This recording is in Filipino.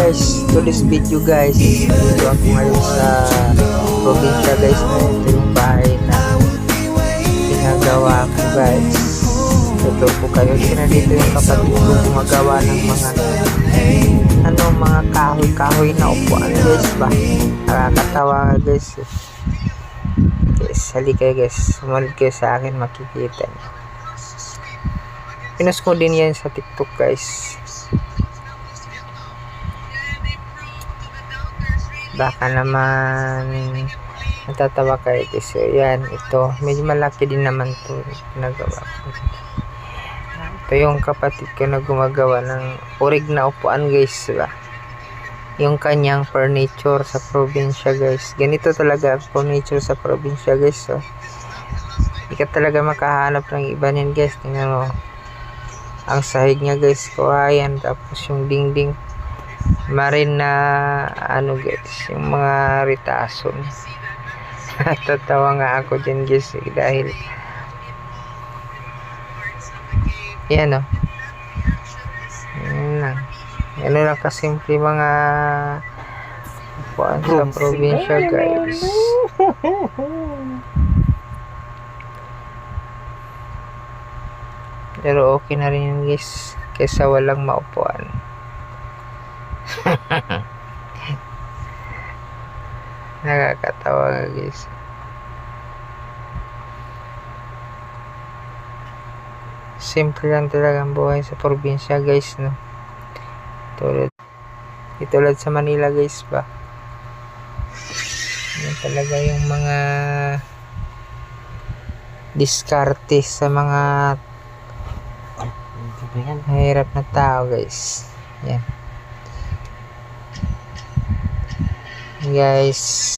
guys, to this video guys. Dito ako ngayon sa probinsya guys, na ito yung bahay na ginagawa ko guys. Ito po kayo, dito yung kapatid ko gumagawa ng mga mga kahoy na upuan guys ba. Nakakatawa guys. Guys, halika guys, sumunod kayo sa akin, makikita niyo. Pinost ko din yan sa TikTok guys. Baka naman natatawa kayo guys. So, yan, ito medyo malaki din naman to nagawa ko. Ito yung kapatid ko na gumagawa ng urig na upuan guys ba? Yung kanyang furniture sa probinsya guys. Ganito talaga furniture sa probinsya guys. So, hindi ka talaga makahanap ng iba niyan guys. Tingnan mo, ang sahig niya guys, kuhayan, tapos yung dingding marin na guys, yung mga ritason. Tatawa nga ako dyan guys dahil yan yan lang kasimple mga upuan sa probinsya guys. Pero okay na rin yun guys, kaysa walang maupuan. Nakakatawa guys. Simple lang talaga ang buhay sa probinsya guys, no? Tulad sa Manila guys ba. Yan talaga yung mga diskarte sa mga mahirap na tao guys. Yan guys.